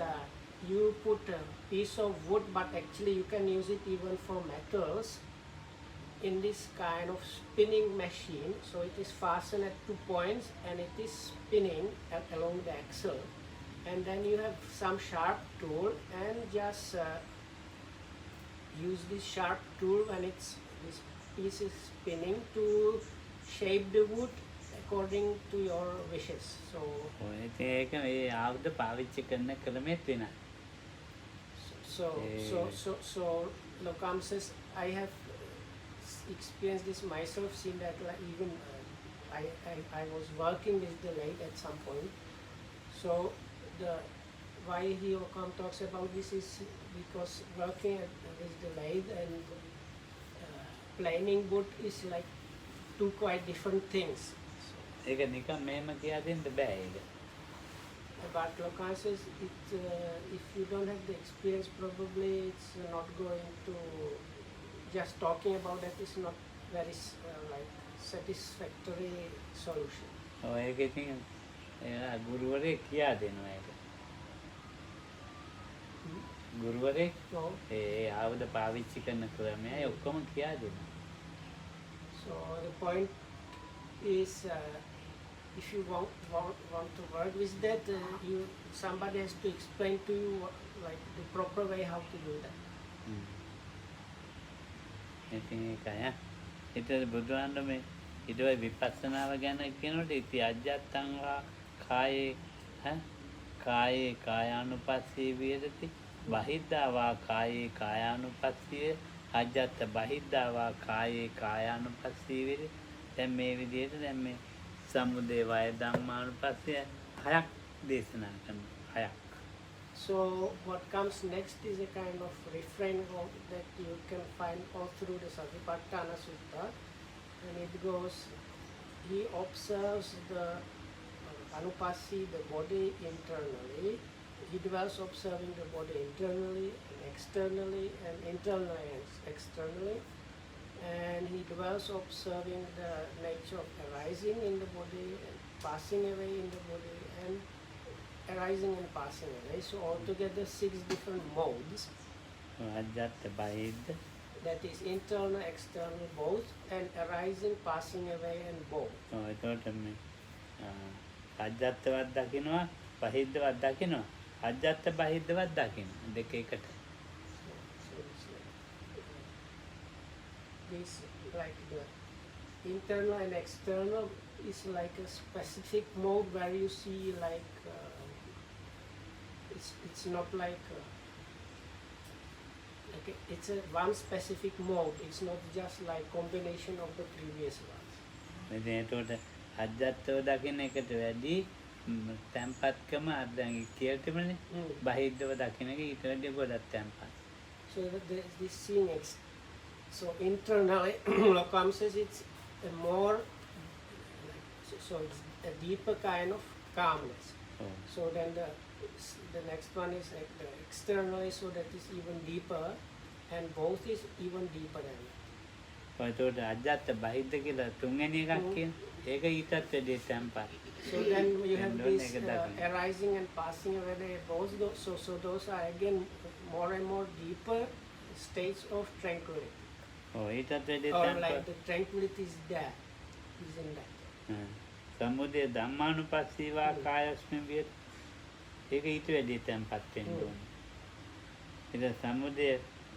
[SPEAKER 1] you put a piece of wood, but actually you can use it even for metals, in this kind of spinning machine. So it is fastened at 2 points and it is spinning along the axle, and then you have some sharp tool and just use this sharp tool when this piece is spinning to shape the wood according to your wishes. So
[SPEAKER 2] ඒක මේ ආයුධ පාවිච්චි කරන ක්‍රමෙත් වෙනස්.
[SPEAKER 1] So Lacan says I have experienced this myself, seen that even I was working with the lathe at some point. So why Lacan talks about this is because working with the lathe and planing wood is like two quite different things.
[SPEAKER 2] ඒක නිකන් මෙහෙම කියා දෙන්න බෑ ඒක.
[SPEAKER 1] But Lacan says if you don't have the experience, probably it's not going to, just talking about that is not very like satisfactory solution.
[SPEAKER 2] ඔය ඒක ඉතින් ගුරුවරයෙක් කියා දෙනවා ඒක. ගුරුවරයෙක් ඒ ආයුධ පාවිච්චි කරන ක්‍රමය ඔක්කොම කියා දෙනවා.
[SPEAKER 1] So the point is if you want to work with that, somebody has to explain to you like the proper way how to do that.
[SPEAKER 2] ඉතින් ඒකයි. ඊට බුදුහාමුදුරුවෝ මේ ඊට විපස්සනාව ගැන කියනකොට ඉති අජ්ජත්තං වා කායේ කායානුපස්සී විහෙරති බහිද්ධා වා කායේ කායානුපස්සී අජ්ජත්ත බහිද්ධා වා කායේ කායානුපස්සී විහෙරති. දැන් මේ විදිහට දැන් මේ සමුදය වය ධම්මානුපස්සී හයක් දේශනා කරනවා. හයක්.
[SPEAKER 1] So what comes next is a kind of refrain that you can find all through the Satipatthana Sutta, and it goes, he observes the anupassi, the body internally, he dwells observing the body internally and externally and internally and externally, and he dwells observing the nature of arising in the body and passing away in the body and arising and passing away. So altogether 6 different modes.
[SPEAKER 2] අජ්ජත්ත බහිද්ධ,
[SPEAKER 1] that is internal, external, both, and arising, passing away, and both.
[SPEAKER 2] එතකොට මේ අජ්ජත්තවත් දකින්නවා බහිද්දවත් දකිනවා. අජ්ජත් බහිද්දවත් දකිනවා. දෙක එකට.
[SPEAKER 1] So it's this like the internal and external is like a specific mode where you see like it's not like it's a one specific mode. It's not just like combination of the previous ones.
[SPEAKER 2] ඉතින් ඒකට අජ්ජත්ව දකින්න එකට වැඩි තැම්පත්කම අර දැන් කියලා තිබුණනේ. බහිද්දව දකින්න එක ඊට වැඩි ගොඩක් තැම්පත්.
[SPEAKER 1] So that this seeing so internally Lokam says it's a more so it's a deeper kind of calmness. So then the next one is like the externally, so that is even deeper, and both is even deeper than that.
[SPEAKER 2] ඒකට අජ්ජත් බහිද්ද කියලා තුන්වෙනි එකක් කියන. ඒක ඊටත් වැඩි තැම්පත්.
[SPEAKER 1] So then you have this arising and passing away. So those are again more and more deeper states of tranquility.
[SPEAKER 2] ඊටත් වැඩි
[SPEAKER 1] Or
[SPEAKER 2] තැම්පත්.
[SPEAKER 1] like the tranquility is there, is in that.
[SPEAKER 2] සමුදය ධම්මානුපස්සීවා කායස්මින් විහෙරති. ඒක ඊට වැඩි තැම්පත් වෙන්න ඕනේ. ඊට සමුදය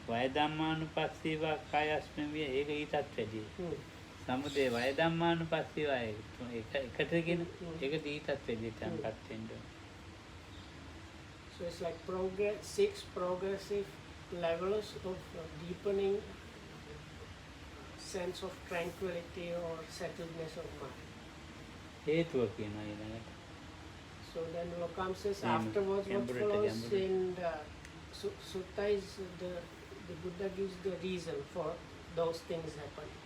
[SPEAKER 2] වය ධම්මානුපස්සීවා කායස්මින් විහෙරති. ඒක ඊටත් වැඩි. සමුදය වය ධම්මානුපස්සීවා එකට කියන ඒකට ඊටත් වැඩි තැම්පත් වෙන්න ඕනේ.
[SPEAKER 1] So it's like 6 progressive levels of deepening sense of tranquility or settledness of mind.
[SPEAKER 2] හේතුව කියනවා ඊළඟට.
[SPEAKER 1] So then Lokam says afterwards what follows in the sutta is the Buddha gives the reason for those things happening.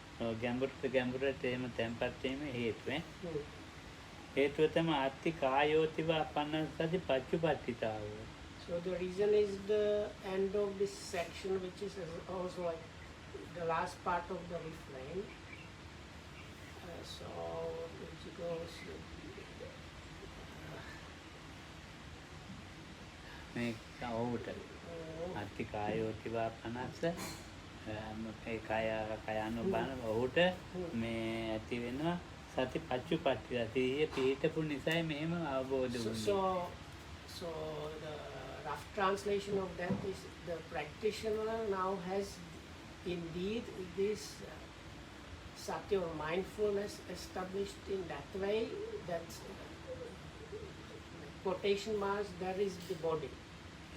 [SPEAKER 2] ගැඹුරට එහෙම තැම්පත් වීම හේතුව. හේතුව තමයි අත්ති කායෝතිව අපන්න සති පච්චුපට්ඨිතාව.
[SPEAKER 1] So the reason is the end of this section, which is also like the last part of the refrain. So which goes
[SPEAKER 2] මේ කවුට අත්ති කායෝතිව අපනස්ස ඒ කයano බන ඔහුට මේ ඇති වෙනවා සති පච්චුපට්ඨිය. සිහිය පිහිටපු නිසායි මෙහෙම අවබෝධ වුනේ.
[SPEAKER 1] So the rough translation of that is the practitioner now has indeed this sati or mindfulness established in that way that quotation marks there is the body.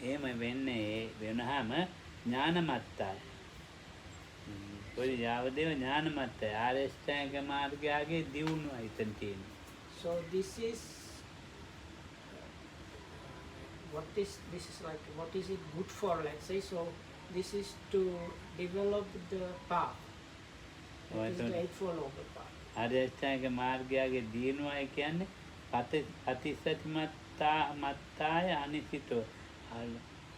[SPEAKER 2] එහෙම වෙන්නේ වෙනහම ඥානමත්තයි. පොඩි යාවදේව ඥානමත්තයි. ආරේෂ්ඨාංග මාර්ගයේ දියුණුව හිතෙන් තියෙනවා.
[SPEAKER 1] So this is what is it good for, let's say. So this is to develop the path. That is the Eightfold Noble Path.
[SPEAKER 2] ආරේෂ්ඨාංග මාර්ගයේ දියුණුවයි කියන්නේ මත්තාය අනිසිතෝ.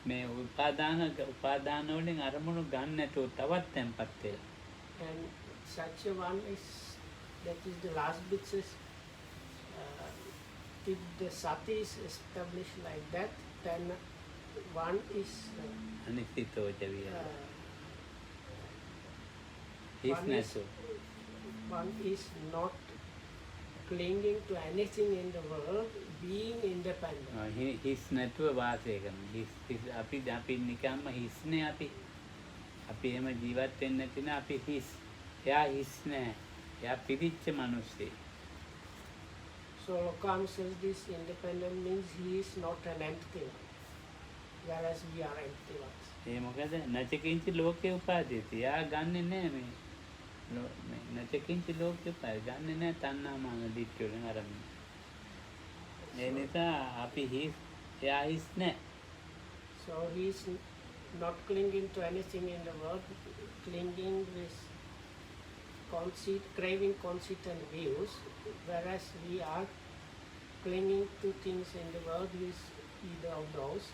[SPEAKER 2] මේ උපාදාන වලින් අරමුණු ගන්න නැතුව තවත් තැම්පත් වෙලා.
[SPEAKER 1] And such a one is, that is the last bit says, if the sati is established like that, then one is
[SPEAKER 2] අනිසිතෝ ජවිය.
[SPEAKER 1] one is not clinging to anything in the world, being independent.
[SPEAKER 2] හිස් නැතුව වාසය කරනවා. අපි නිකම්ම හිස්නේ අපි එහෙම ජීවත් වෙන්නේ නැතිනම් අපි හිස්. එයා හිස් නෑ. එයා පිරිච්ච මිනිස්සෙක්.
[SPEAKER 1] So Lokam says this independent means he is not an empty one, whereas we are empty ones.
[SPEAKER 2] ඒ මොකද නැචකින්ච ලෝකේ උපාදීති. එයා ගන්නෙ නෑ මේ නැචකින්ච ලෝකේ උපාද ගන්නෙ නෑ තණ්හා මාන දිට්ඨිය වලින් අරගෙන. ඒ නිසා අපි හිස් එයා හිස් නෑ.
[SPEAKER 1] So he is not clinging to anything in the world, clinging with conceit, craving conceit and views, whereas we are clinging to things in the world with either of those.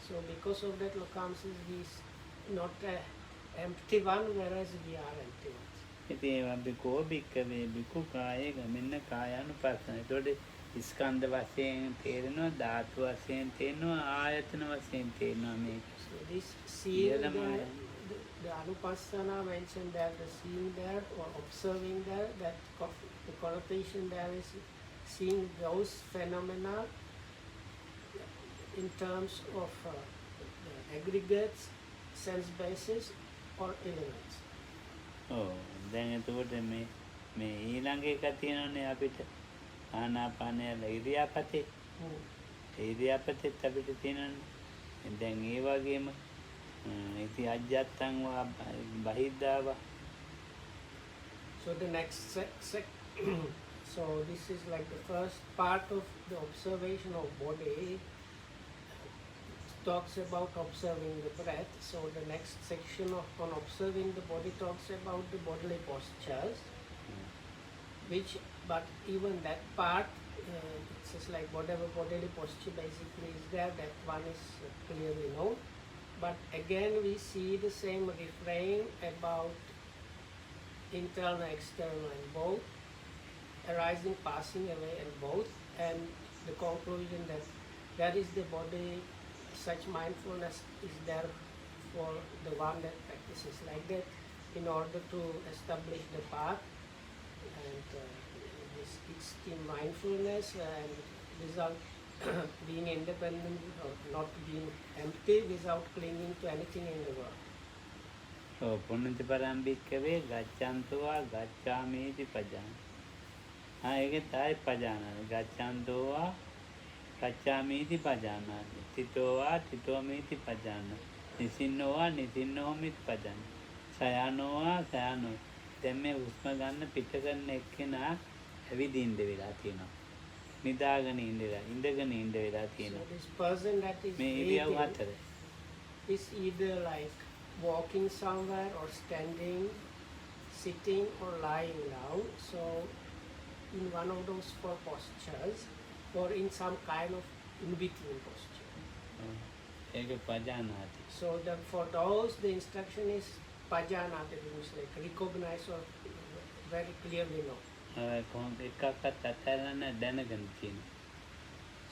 [SPEAKER 1] So because of that, Lokam says he is not an empty one, whereas we are empty ones.
[SPEAKER 2] ඉතින් අපි කෝබික්කවේ බිකු කායේ ගමෙන්න කායानुපස්සන. ඒතකොට ස්කන්ධ වශයෙන් තේරෙනවා, ධාතු වශයෙන් තේරෙනවා, ආයතන වශයෙන් තේරෙනවා මේක.
[SPEAKER 1] So this seeing the anupassana mentioned there, the seeing there or observing there, that the connotation there is seeing those phenomena in terms of aggregates, sense basis, or elements.
[SPEAKER 2] ඔව් දැන් එතකොට මේ ඊළඟ එක තියෙනවනේ අපිට ආනාපානය ඉරියාපතේ. ඒ ඉරියාපතෙත් අපිට තියෙනවනේ. දැන් ඒ වගේම ඉති අජ්ජත්තං වා බහිද්ධාවා.
[SPEAKER 1] So the next so this is like the first part of the observation of body. Talks about observing the breath. So the next section on observing the body talks about the bodily postures, but even that part, it's just like whatever bodily posture basically is there, that one is clearly known. But again we see the same refrain about internal, external and both, arising, passing away and both, and the conclusion that that is the body. Such mindfulness is there for the one that practices like that in order to establish the path and this extreme mindfulness and without being independent or not being empty without clinging to anything in the world.
[SPEAKER 2] පුණ්‍යති පරම්පික්කවේ ගච්ඡන්තෝවා ගච්ඡාමීති පජාන. ඒකේ තමයි පජානන. ගච්ඡන්තෝවා ගච්ඡාමීති පජානාති. තිතෝවා තිතෝමීති පජාන. නිසින්නෝවා නිසින්නෝමිති පජාන. සයනෝවා සයනෝ. දැන් මේ හුස්ම ගන්න පිට කරන එක්කෙනා ඇවිදින්න වෙලා තියෙනවා. නිදාගෙන ඉඳලා ඉඳගෙන ඉඳ වෙලා
[SPEAKER 1] So
[SPEAKER 2] තියෙනවා.
[SPEAKER 1] this person that is
[SPEAKER 2] මේ ඉරියව්
[SPEAKER 1] breathing
[SPEAKER 2] හතර.
[SPEAKER 1] is either like walking somewhere or standing, sitting or lying down. So in one of those four postures or in some kind of in-between posture.
[SPEAKER 2] ඒක පජානාති.
[SPEAKER 1] So for those the instruction is pajanati, means like recognize or very clearly know.
[SPEAKER 2] කොහොමද එකක්වත් අත්හැරලා නැහැ දැනගෙන තියෙනවා.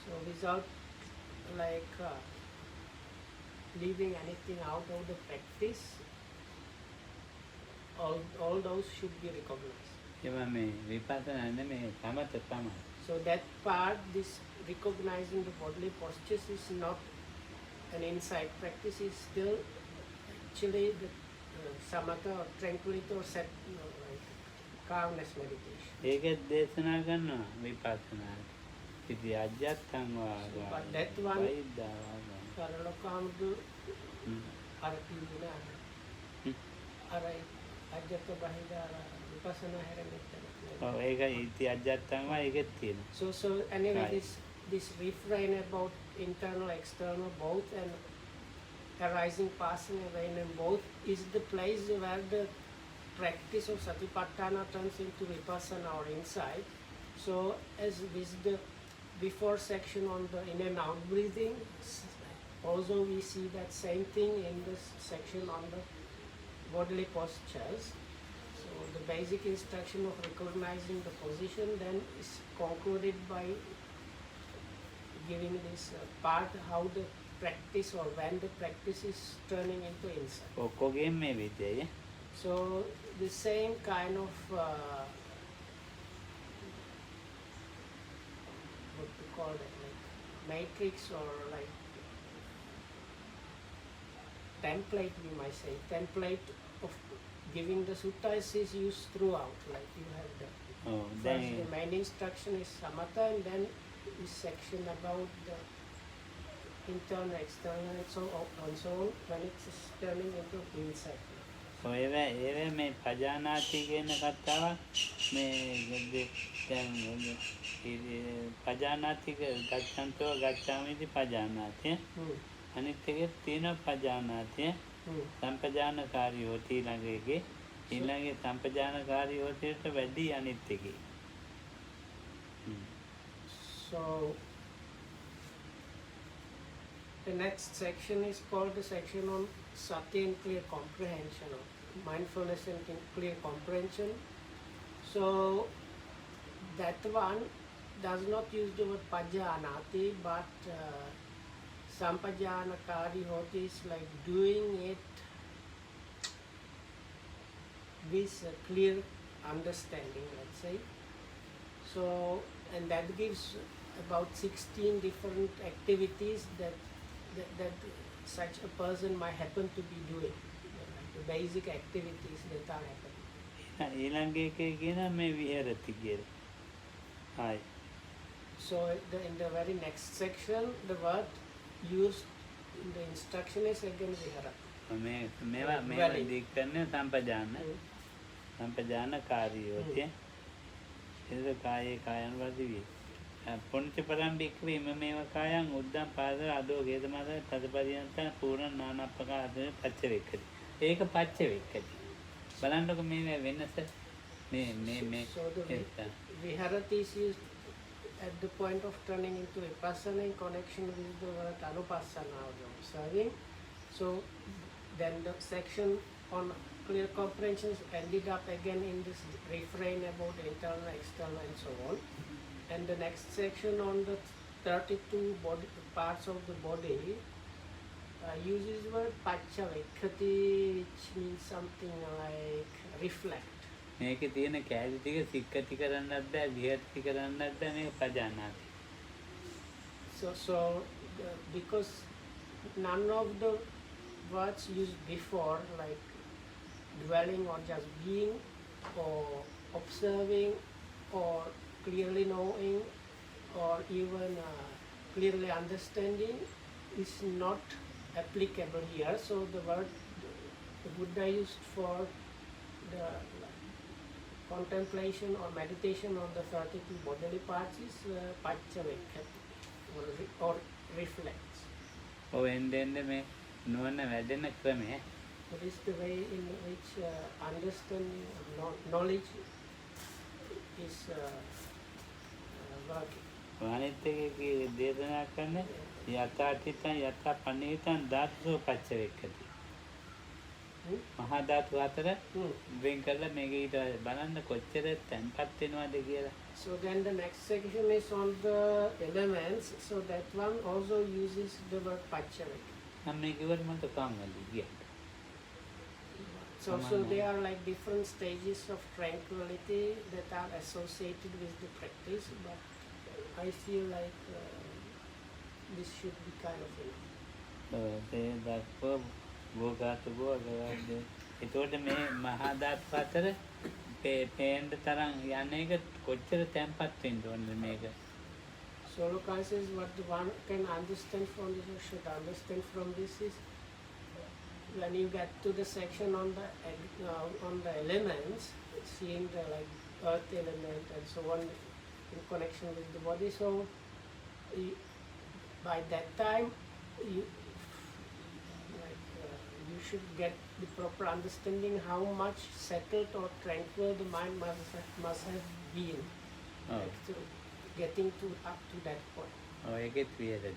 [SPEAKER 1] So without like leaving anything out of the practice, all those should be recognized.
[SPEAKER 2] ඒවා මේ විපස්සනා නෙමෙයි සමත තමයි.
[SPEAKER 1] So that part, this recognizing the bodily postures is not an insight practice, is still actually the samatha or tranquility or like calmness meditation.
[SPEAKER 2] ඒකෙත් දේශනා කරනවා විපස්සනාට. ඉති අජ්ජත්තං වා
[SPEAKER 1] But that one,
[SPEAKER 2] බහිද්ධාවා.
[SPEAKER 1] Karalokamdu, Arakina, Arai, Ajata Bahida, Vipassana Heremita.
[SPEAKER 2] ඔව් ඒක ඉති අජ්ජත්තං වා ඒකෙත් තියෙනවා.
[SPEAKER 1] So anyway,
[SPEAKER 2] Right.
[SPEAKER 1] this refrain about internal, external, both, and arising, passing away, and both is the place where the practice of Satipatthana turns into Vipassana or insight. So as with the before section on the in and out breathing, also we see that same thing in this section on the bodily postures. So the basic instruction of recognizing the position then is concluded by giving this part how the practice or when the practice is turning into insight.
[SPEAKER 2] ඔක්කොගෙම මේ විදියයි.
[SPEAKER 1] So the same kind of what to call it, like matrix or like template, we might say, template of giving the suttas is used throughout. Like you have the
[SPEAKER 2] ඔව්
[SPEAKER 1] first
[SPEAKER 2] දැන්
[SPEAKER 1] the main instruction is samatha, and then this section about the internal, external, and so on when it's turning into insight.
[SPEAKER 2] ඒවේ මේ පජානාති කියන කතාව මේ දැන් පජානාති ගච්ඡන්තෝ ගච්ඡාමිති පජානාති. අනිත් එකේ තියෙන පජානාතිය සම්පජානකාරී හොති ළඟගේ ඊළඟේ සම්පජානකාරී හොතියට වැඩි අනිත් එකේ.
[SPEAKER 1] So the next section is called the section on sati and clear comprehension, or mindfulness and clear comprehension. So that one does not use the word pajanati, but sampajanakari hoti is like doing it with a clear understanding, let's say. So, and that gives about 16 different activities that such a person might happen to be doing, like the basic activities that are happening.
[SPEAKER 2] ඊළඟ එකේ කියනවා මේ විහෙරති කියලා. Hi.
[SPEAKER 1] So in the very next section, the word used in the instruction is again viharati.
[SPEAKER 2] මේවා දික් කරන්නේ සම්පජාන. සම්පජානකාරී होते हैं. කායේ කායනුවදී වේ. පුණ්‍ය පරම්පිකවේ මේවා කායන් උද්දම් පාදර අදෝ ගේදමාද තදපරියන්ත පූර්ණ නානප්පකාද පච්ච වෙක්කති. ඒක පච්ච වෙක්කති. බලන්නකො මේ වෙනස මේ
[SPEAKER 1] So the viharati is used at the point of turning into vipassana in connection with the word anupassana or the observing. So then the section on clear comprehension ended up again in this refrain about internal, external and so on. And the next section on the 32 body, parts of the body uses the word pacha vekkati, which means something like reflect.
[SPEAKER 2] මේකේ තියෙන කැලි ටික සික්කති කරන්නත් බෑ විහෙරති කරන්නත් බෑ මේක පජානාති.
[SPEAKER 1] So because none of the words used before, like dwelling or just being or observing or clearly knowing or even clearly understanding, is not applicable here. So the word the Buddha used for the contemplation or meditation on the 32 bodily parts is pacha vekkati or reflects.
[SPEAKER 2] ඔව් එන්න මේ නුවණ වැඩෙන ක්‍රමය.
[SPEAKER 1] That is the way in which understanding, knowledge is working.
[SPEAKER 2] අනිත් එකේ දේශනා කරන්නේ යථාර්ථිතං යථා පණිවිතං ධාතුසෝ පච්ච වෙක්කති. මහා ධාතු අතර වෙන් කරලා මේක ඊට බලන්න කොච්චර තැන්පත් වෙනවද කියලා.
[SPEAKER 1] So then the next section is on the elements. So that one also uses the word pacha vekkati.
[SPEAKER 2] මම මේ කිව්වට මට කම්මැලි ගියා.
[SPEAKER 1] So there are like different stages of tranquility that are associated with the practice, but I feel like this should be kind of enough.
[SPEAKER 2] ඒ දක්ව භෝගාත භෝගවද ඒතකොට මේ මහා ධාතු අතර පේන්න තරම් යන්නේ එක කොච්චර තැම්පත් වෙන්න ඕනද මේක.
[SPEAKER 1] So says what the one can understand from this or should understand from this is when you get to the section on the elements, seeing the like earth element and so on in connection with the body. So by that time you should get the proper understanding how much settled or tranquil the mind must have been. Like, so getting up to that point.
[SPEAKER 2] ඒකෙත් විහෙරති.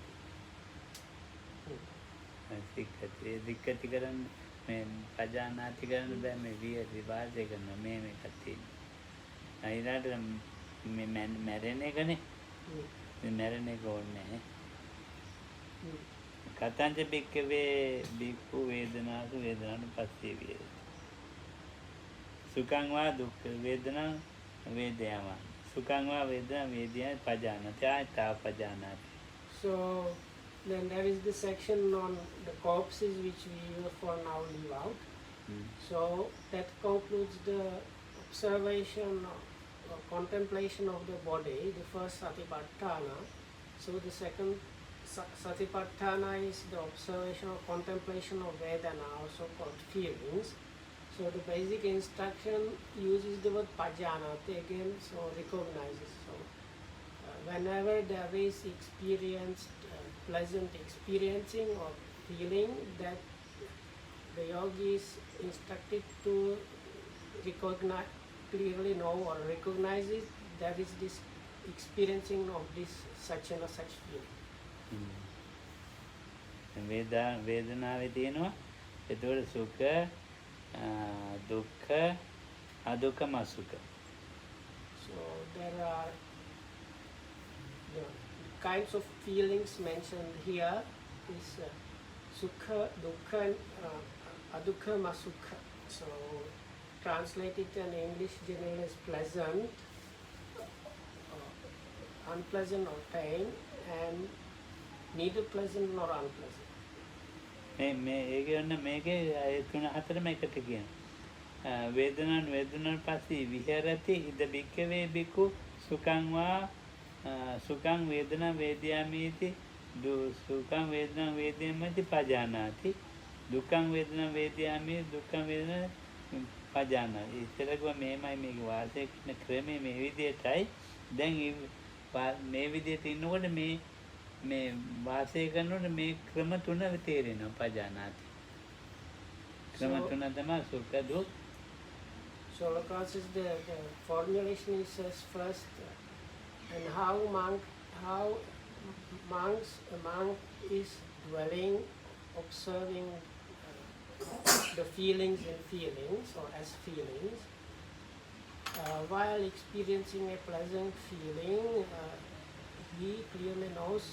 [SPEAKER 2] දික්කති කරන්න මේ පජානාති කරන්න බෑ මේ විහෙරති වාසය කරන මේ එකක් තියෙනවා. ඊළාට මේ මැරෙන එකනේ. මේ මැරෙන එක ඕනේ නැහැ. කතංච බික්කවේ බික්ඛු වේදනාසු වේදනාන පස්සේ විහෙරති. සුඛං වා දුක්ඛ වේදනා වේදයාම. සුඛං වා වේදනා වේදයා පජානාති ආයතා පජානාති.
[SPEAKER 1] So then there is the section on the corpses which we will for now leave out. So that concludes the observation or contemplation of the body, the first Satipatthana. So the second Satipatthana is the observation or contemplation of Vedana, also called feelings. So the basic instruction uses the word pajanati again, so recognizes. So whenever there is experienced pleasant experiencing or feeling, that the yogi is instructed to recognize, clearly know or recognize it, there is this experiencing of this such and such feeling.
[SPEAKER 2] වේදනාවේ තියෙනවා එතකොට සුඛ දුක්ඛ අදුක්ඛම සුඛ.
[SPEAKER 1] So there are the kinds of feelings mentioned here is sukha, dukkha and adukkha sukha. So translated in English generally as pleasant, unpleasant or pain, and neither pleasant nor unpleasant.
[SPEAKER 2] මේ ඒක ඔන්න මේකේ තුන හතරම එකට කියන. වේදනාන් වේදනාන් පස්සේ විහෙරති ඉද බික්කවේ බිකු සුඛං වේදනා වේදයාමීති සුඛං වේදනා වේදයාමීති පජානාති දුක්ඛං වේදනා වේදයාමී දුක්ඛං වේදනා පජානාති. ඉතිරක මේමයි මේක වාසය කරන ක්‍රමයේ මේ විදිහටයි. දැන් මේ විදිහට ඉන්නකොට මේ වාසය කරනකොට මේ ක්‍රම තුන තේරෙනවා පජානාති. ක්‍රම තුන තමයි සුඛ දුක්.
[SPEAKER 1] So Lokas is the formulation is says first, and how a monk is dwelling, observing the feelings and feelings, or as feelings, while experiencing a pleasant feeling, he clearly knows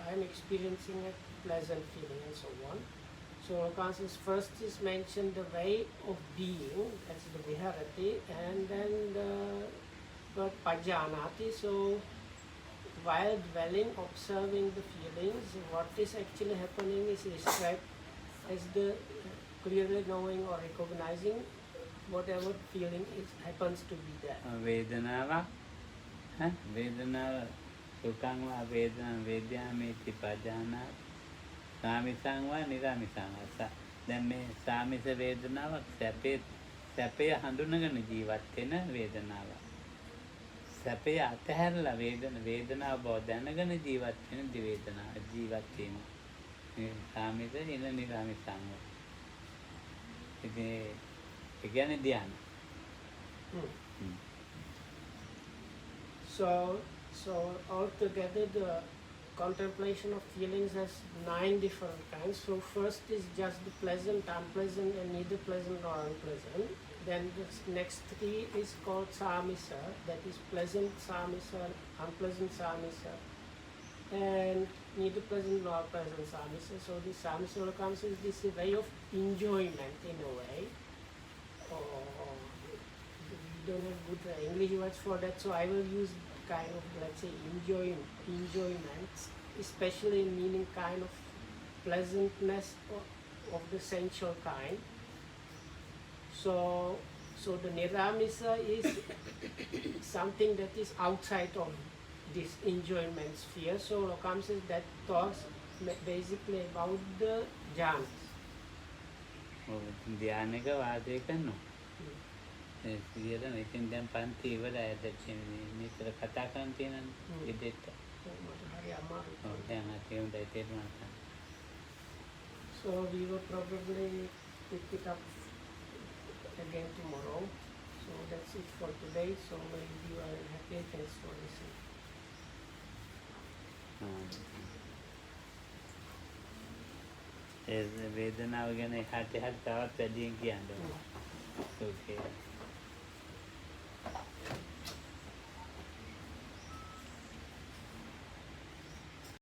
[SPEAKER 1] I am experiencing a pleasant feeling, and so on. So Lokas first is mentioned the way of being, that's the viharati, and then the word pajanati. So while dwelling, observing the feelings, what is actually happening is described as the clearly knowing or recognizing whatever feeling happens to be there.
[SPEAKER 2] Vedana sukhaṃ vā vedanam vedyāmīti pajānāti sāmisaṃ vā nirāmisaṃ vā. දැන් මේ සාමිස වේදනාවක් සැපය හඳුනගෙන ජීවත් වෙන වේදනාවක්. සැපය අතහැරලා වේදනාව බව දැනගෙන ජීවත් වෙන ජීවත් වීම. මේ සාමිස ඉන නිරාමිසං. ඉතින් ඒ කියන්නේ ධ්‍යාන.
[SPEAKER 1] So altogether the contemplation of feelings has 9 different kinds. So first is just the pleasant, unpleasant, and neither pleasant nor unpleasant. Then the next 3 is called samisa, that is pleasant samisa, unpleasant samisa, and neither pleasant nor pleasant samisa. So the samisa comes is this way of enjoyment in a way. We don't have good English words for that, so I will use kind of, let's say, enjoyment, especially meaning kind of pleasantness of the sensual kind. So the niramisa is something that is outside of this enjoyment sphere. So Lokam says that talks basically about the jhanas.
[SPEAKER 2] ධ්‍යානක වාසය කරනවා. සියලුම ඉතින් දැන් පන්ති ඉවරයි දැන් මේතර කතා කරන් තියෙනනේ ඉදෙට. දැන් අතේ හොඳයි තේරුණා.
[SPEAKER 1] So we will probably pick it up again tomorrow. So that's it for today. So maybe you are happy. Thanks for listening.
[SPEAKER 2] ඒ වේදනාව ගැන එහාට තවත් වැඩියෙන් කියන්න ඕනේ. Okay.